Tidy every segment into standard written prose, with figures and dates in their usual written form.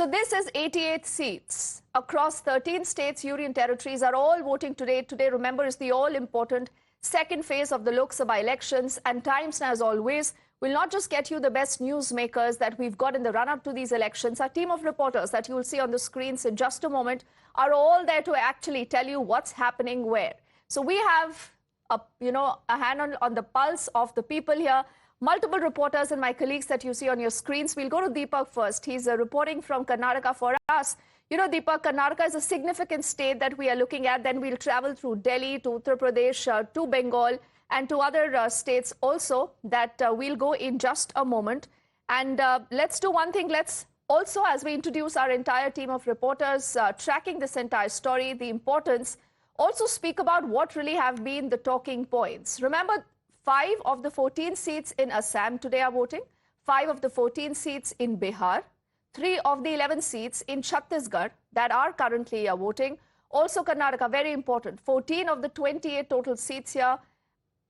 So this is 88 seats across 13 states, union territories are all voting today. Today, remember, is the all-important second phase of the Lok Sabha elections. And Times, as always, will not just get you the best newsmakers that we've got in the run-up to these elections. Our team of reporters that you will see on the screens in just a moment are all there to actually tell you what's happening where. So we have a hand on the pulse of the people here. Multiple reporters and my colleagues that you see on your screens. We'll go to Deepak first. He's reporting from Karnataka for us. You know, Deepak, Karnataka is a significant state that we are looking at. Then we'll travel through Delhi to Uttar Pradesh to Bengal and to other states also that we'll go in just a moment. And let's do one thing. Let's also, as we introduce our entire team of reporters tracking this entire story, the importance, also speak about what really have been the talking points. Remember, 5 of the 14 seats in Assam today are voting, 5 of the 14 seats in Bihar, 3 of the 11 seats in Chhattisgarh that are currently voting. Also Karnataka, very important, 14 of the 28 total seats here.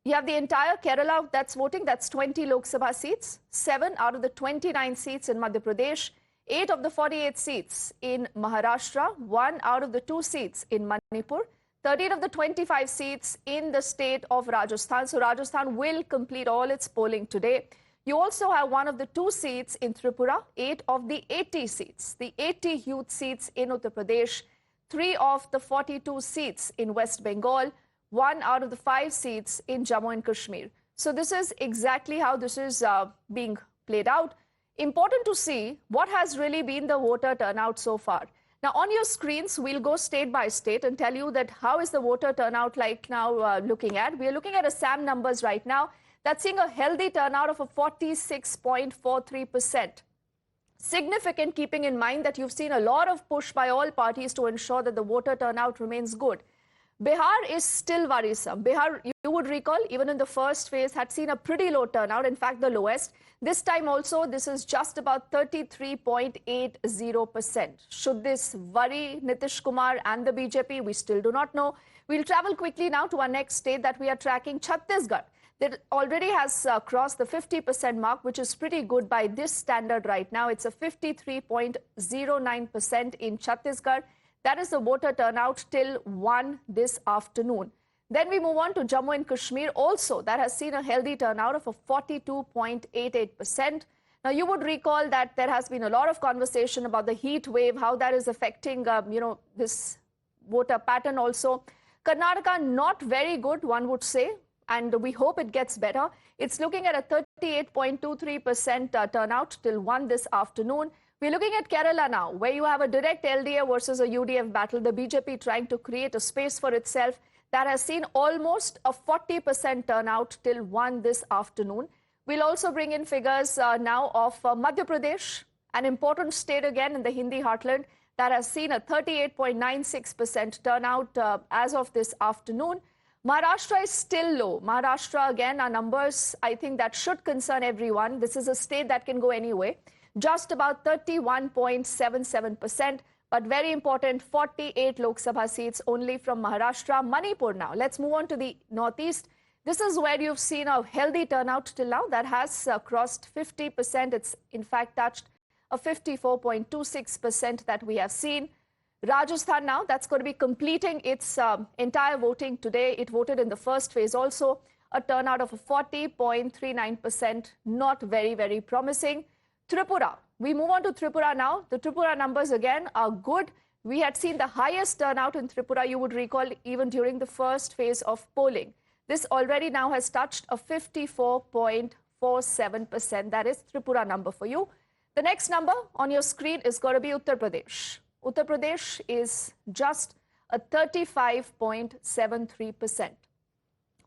You have the entire Kerala that's voting, that's 20 Lok Sabha seats, 7 out of the 29 seats in Madhya Pradesh, 8 of the 48 seats in Maharashtra, 1 out of the 2 seats in Manipur, 13 of the 25 seats in the state of Rajasthan. So Rajasthan will complete all its polling today. You also have 1 of the 2 seats in Tripura, 8 of the 80 seats, the 80 youth seats in Uttar Pradesh, 3 of the 42 seats in West Bengal, 1 out of the 5 seats in Jammu and Kashmir. So this is exactly how this is being played out. Important to see what has really been the voter turnout so far. Now, on your screens, we'll go state by state and tell you that how is the voter turnout like now looking at. We are looking at Assam numbers right now. That's seeing a healthy turnout of a 46.43%. Significant, keeping in mind that you've seen a lot of push by all parties to ensure that the voter turnout remains good. Bihar is still worrisome. Bihar, you would recall, even in the first phase, had seen a pretty low turnout, in fact, the lowest. This time also, this is just about 33.80%. Should this worry Nitish Kumar and the BJP? We still do not know. We'll travel quickly now to our next state that we are tracking, Chhattisgarh. That already has crossed the 50% mark, which is pretty good by this standard right now. It's a 53.09% in Chhattisgarh. That is the voter turnout till 1 this afternoon. Then we move on to Jammu and Kashmir. Also, that has seen a healthy turnout of a 42.88%. Now, you would recall that there has been a lot of conversation about the heat wave, how that is affecting, this voter pattern also. Karnataka, not very good, one would say, and we hope it gets better. It's looking at a 38.23% turnout till 1 this afternoon. We're looking at Kerala now, where you have a direct LDA versus a UDF battle, the BJP trying to create a space for itself that has seen almost a 40% turnout till 1 this afternoon. We'll also bring in figures now of Madhya Pradesh, an important state again in the Hindi heartland, that has seen a 38.96% turnout as of this afternoon. Maharashtra is still low. Maharashtra, again, our numbers, I think that should concern everyone. This is a state that can go anyway. Just about 31.77%, but very important, 48 Lok Sabha seats only from Maharashtra. Manipur now. Let's move on to the northeast. This is where you've seen a healthy turnout till now. That has crossed 50%. It's in fact touched a 54.26% that we have seen. Rajasthan now, that's going to be completing its entire voting today. It voted in the first phase also. A turnout of 40.39%, not very, very promising. Tripura. We move on to Tripura now. The Tripura numbers again are good. We had seen the highest turnout in Tripura, you would recall, even during the first phase of polling. This already now has touched a 54.47%. That is Tripura number for you. The next number on your screen is going to be Uttar Pradesh. Uttar Pradesh is just a 35.73%.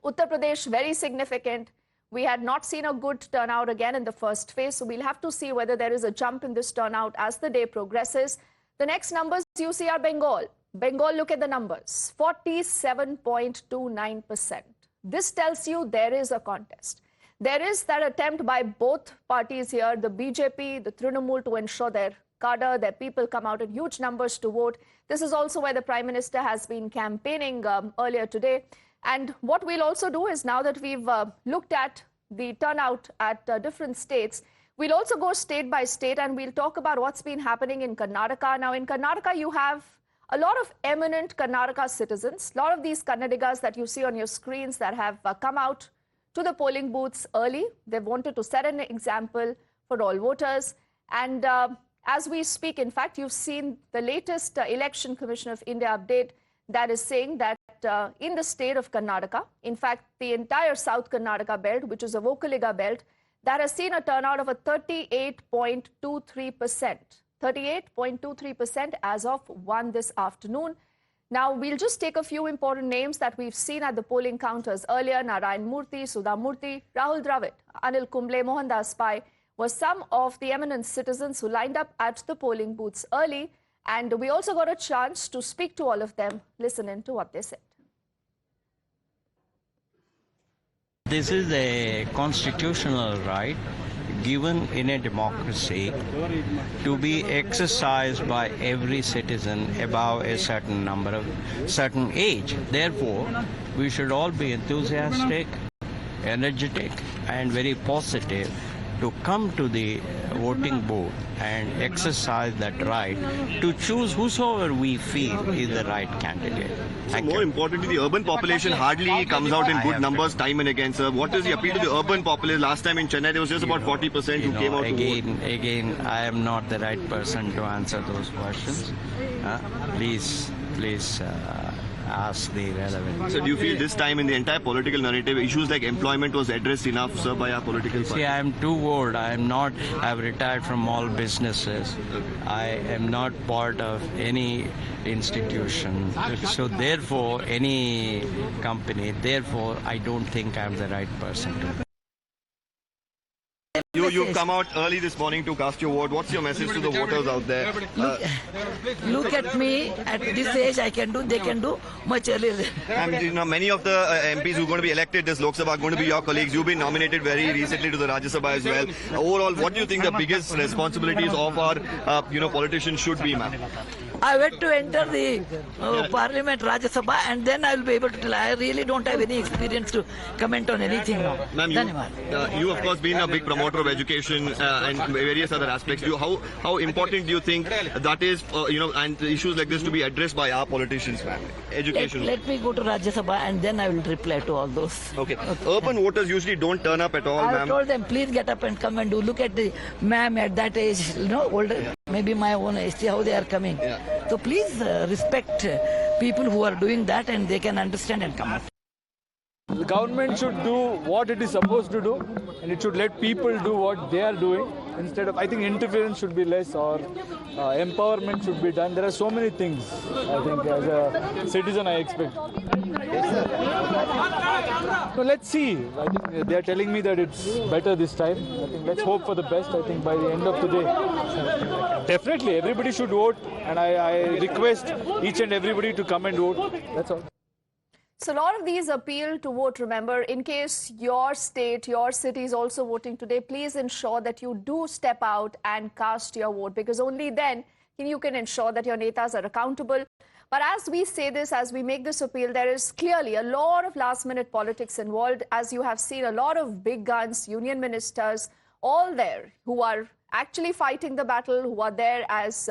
Uttar Pradesh, very significant. We had not seen a good turnout again in the first phase, so we'll have to see whether there is a jump in this turnout as the day progresses. The next numbers you see are Bengal. Bengal, look at the numbers, 47.29%. This tells you there is a contest. There is that attempt by both parties here, the BJP, the Trinamool, to ensure their cadre, their people come out in huge numbers to vote. This is also where the Prime Minister has been campaigning earlier today. And what we'll also do is, now that we've looked at the turnout at different states, We'll also go state by state and we'll talk about what's been happening in Karnataka. Now, in Karnataka, you have a lot of eminent Karnataka citizens, a lot of these Kannadigas that you see on your screens that have come out to the polling booths early. They've wanted to set an example for all voters. And as we speak, in fact, you've seen the latest Election Commission of India update that is saying that in the state of Karnataka, in fact, the entire South Karnataka belt, which is a Vokaliga belt, that has seen a turnout of a 38.23%. 38.23% as of 1 this afternoon. Now, we'll just take a few important names that we've seen at the polling counters earlier. Narayan Murthy, Sudha Murthy, Rahul Dravid, Anil Kumble, Mohandas Pai were some of the eminent citizens who lined up at the polling booths early. And we also got a chance to speak to all of them. Listen in to what they said. This is a constitutional right given in a democracy to be exercised by every citizen above a certain age. Therefore, we should all be enthusiastic, energetic, and very positive to come to the voting booth and exercise that right to choose whosoever we feel is the right candidate. More importantly, the urban population hardly comes out in good numbers time and again, sir. What is the appeal to the urban population? Last time in Chennai, there was just about 40% who came out to vote. Again, I am not the right person to answer those questions. Please ask the relevant. So do you feel this time in the entire political narrative, issues like employment was addressed enough, sir, by our political party? See, I am too old. I've retired from all businesses. Okay. I am not part of any institution. So therefore, any company, therefore, I don't think I'm the right person to. You've come out early this morning to cast your vote. What's your message to the voters out there? Look at me. At this age, they can do much earlier. Many of the MPs who are going to be elected this Lok Sabha are going to be your colleagues. You've been nominated very recently to the Rajya Sabha as well. Overall, what do you think the biggest responsibilities of our politicians should be, ma'am? I went to enter the Parliament Rajya Sabha and then I will be able to tell. I really don't have any experience to comment on anything now. Ma'am, you of course been a big promoter of education and various other aspects. How important do you think that is, and issues like this to be addressed by our politicians, ma'am? Education. Let me go to Rajya Sabha and then I will reply to all those. Okay. Urban voters usually don't turn up at all, ma'am. I told them, please get up and come and do. Look at the ma'am at that age, older, maybe my own age, see how they are coming. Yeah. So please respect people who are doing that and they can understand and come out. The government should do what it is supposed to do and it should let people do what they are doing instead of, I think interference should be less or empowerment should be done. There are so many things, I think, as a citizen I expect. So let's see. I think they are telling me that it's better this time. I think let's hope for the best. I think by the end of the day, definitely everybody should vote and I request each and everybody to come and vote. That's all. So a lot of these appeal to vote. Remember, in case your state, your city is also voting today, please ensure that you do step out and cast your vote, because only then you can ensure that your netas are accountable. But as we say this, as we make this appeal, there is clearly a lot of last-minute politics involved. As you have seen, a lot of big guns, union ministers, all there who are actually fighting the battle, who are there as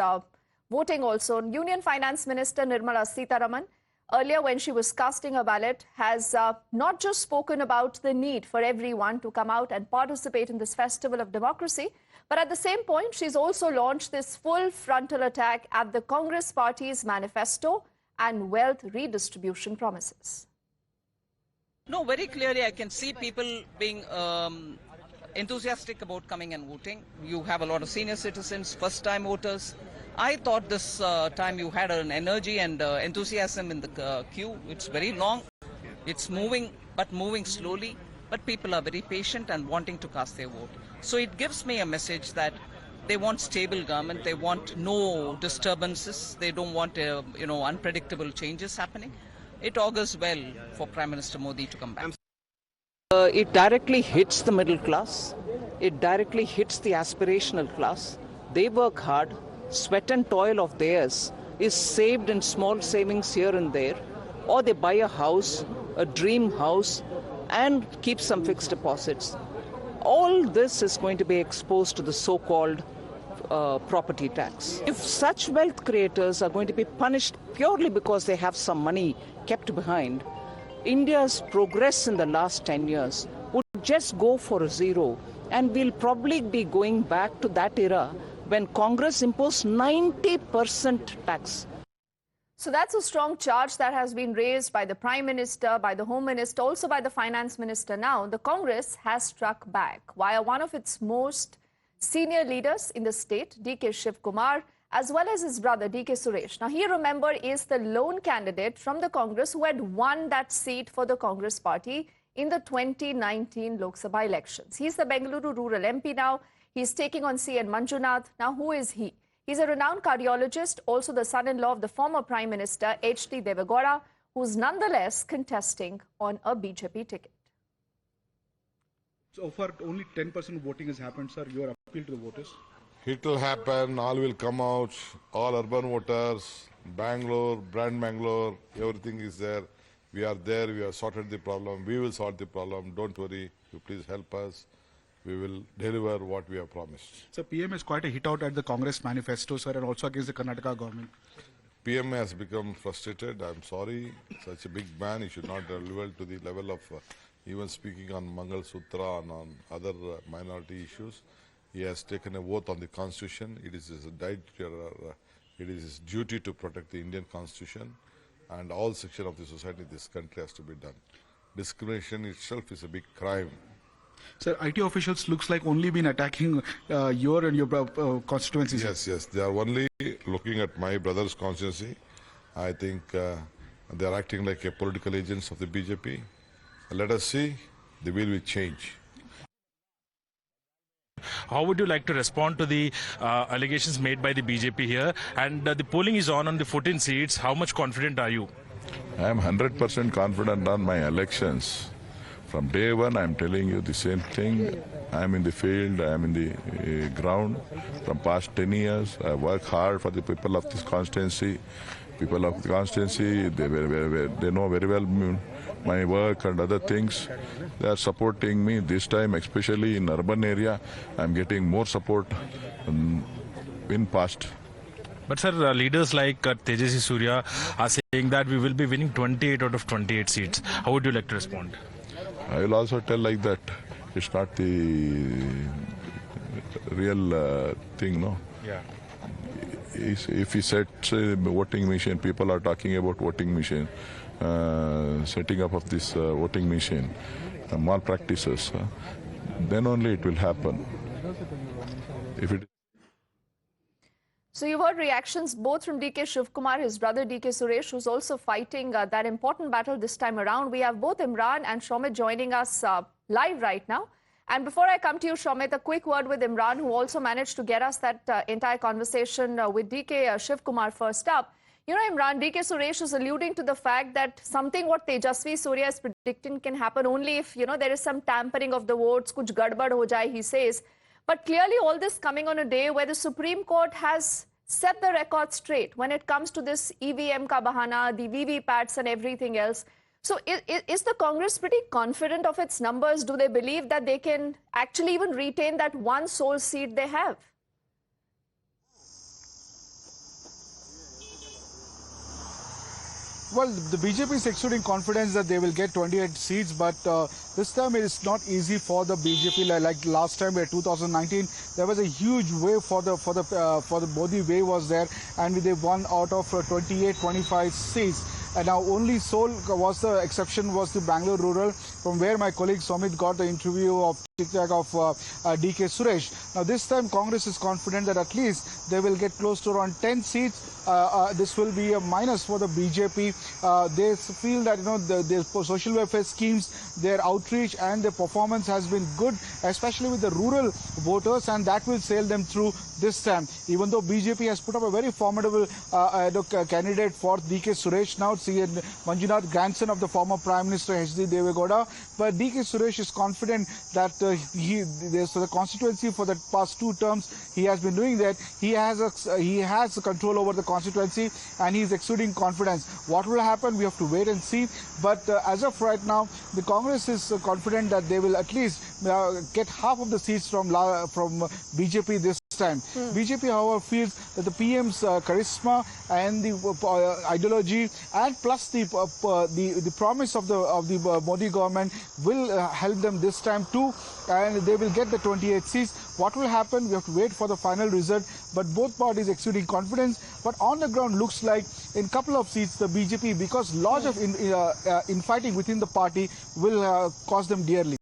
voting also. Union Finance Minister Nirmala Sitharaman, earlier when she was casting a ballot, has not just spoken about the need for everyone to come out and participate in this festival of democracy, but at the same point, she's also launched this full frontal attack at the Congress party's manifesto and wealth redistribution promises. No, very clearly I can see people being enthusiastic about coming and voting. You have a lot of senior citizens, first-time voters. I thought this time you had an energy and enthusiasm in the queue. It's very long. It's moving, but moving slowly. But people are very patient and wanting to cast their vote. So it gives me a message that they want stable government. They want no disturbances. They don't want unpredictable changes happening. It augurs well for Prime Minister Modi to come back. It directly hits the middle class. It directly hits the aspirational class. They work hard. Sweat and toil of theirs is saved in small savings here and there, or they buy a house, a dream house, and keep some fixed deposits. all this is going to be exposed to the so-called property tax. If such wealth creators are going to be punished purely because they have some money kept behind, India's progress in the last 10 years would just go for a zero, and we'll probably be going back to that era when Congress imposed 90% tax. So that's a strong charge that has been raised by the Prime Minister, by the Home Minister, also by the Finance Minister now. The Congress has struck back via one of its most senior leaders in the state, D.K. Shiv Kumar, as well as his brother, D.K. Suresh. Now, he, remember, is the lone candidate from the Congress who had won that seat for the Congress party in the 2019 Lok Sabha elections. He's the Bengaluru rural MP now. He's taking on C.N. Manjunath. Now, who is he? He's a renowned cardiologist, also the son-in-law of the former Prime Minister, H.D. Deve Gowda, who's nonetheless contesting on a BJP ticket. So far, only 10% voting has happened, sir. Your appeal to the voters? It will happen. All will come out. All urban voters, Bangalore, brand Bangalore, everything is there. We are there. We have sorted the problem. We will sort the problem. Don't worry. You please help us. We will deliver what we have promised. So PM is quite a hit out at the Congress manifesto, sir, and also against the Karnataka government. PM has become frustrated. I'm sorry. Such a big man, he should not level to the level of even speaking on Mangal Sutra and on other minority issues. He has taken a oath on the Constitution. It is his duty to protect the Indian Constitution and all sections of the society in this country has to be done. Discrimination itself is a big crime. Sir, IT officials looks like only been attacking your and your constituencies. Yes. They are only looking at my brother's constituency. I think they are acting like a political agents of the BJP. Let us see. The will change. How would you like to respond to the allegations made by the BJP here? And the polling is on the 14 seats. How much confident are you? I am 100% confident on my elections. From day one, I am telling you the same thing. I am in the field, I am in the ground. From past 10 years, I work hard for the people of this constituency. People of the constituency, they know very well my work and other things. They are supporting me this time, especially in urban area. I am getting more support in past. But sir, leaders like Tejasvi Surya are saying that we will be winning 28 out of 28 seats. How would you like to respond? I will also tell like that. It's not the real thing, no? Yeah. If he sets a voting machine, people are talking about voting machine, setting up of this voting machine, malpractices, then only it will happen. If it So you've heard reactions both from D.K. Shiv Kumar, his brother D.K. Suresh, who's also fighting that important battle this time around. We have both Imran and Shomit joining us live right now. And before I come to you, Shomit, a quick word with Imran, who also managed to get us that entire conversation with D.K. Shiv Kumar first up. You know, Imran, D.K. Suresh is alluding to the fact that something what Tejasvi Surya is predicting can happen only if, you know, there is some tampering of the votes, kuch gadbad ho jaye, he says. But clearly all this coming on a day where the Supreme Court has set the record straight when it comes to this EVM ka bahana, the VVPATs and everything else. So is the Congress pretty confident of its numbers? Do they believe that they can actually even retain that one sole seat they have? Well, the BJP is exuding confidence that they will get 28 seats, but this time it is not easy for the BJP. Like last time, in 2019, there was a huge wave for the Modi wave was there, and they won out of 28, 25 seats. And now only Seoul was the exception, was the Bangalore rural, from where my colleague Somit got the interview of D.K. Suresh. Now this time Congress is confident that at least they will get close to around 10 seats. This will be a minus for the BJP. They feel that, you know, the social welfare schemes, their outreach and their performance has been good, especially with the rural voters, and that will sail them through this time. Even though BJP has put up a very formidable candidate for D.K. Suresh now, C.N. Manjunath, grandson of the former Prime Minister H.D. Deve Gowda, but D.K. Suresh is confident that the constituency for the past 2 terms he has been doing that. He has control over the constituency, and he is exuding confidence. What will happen? We have to wait and see. But as of right now, the Congress is confident that they will at least get half of the seats from BJP this time. BJP, however, feels that the PM's charisma and the ideology, and plus the promise of the Modi government will help them this time too, and they will get the 28 seats. What will happen? We have to wait for the final result. But both parties exuding confidence. But on the ground, looks like in couple of seats, the BJP, because lots of infighting within the party, will cost them dearly.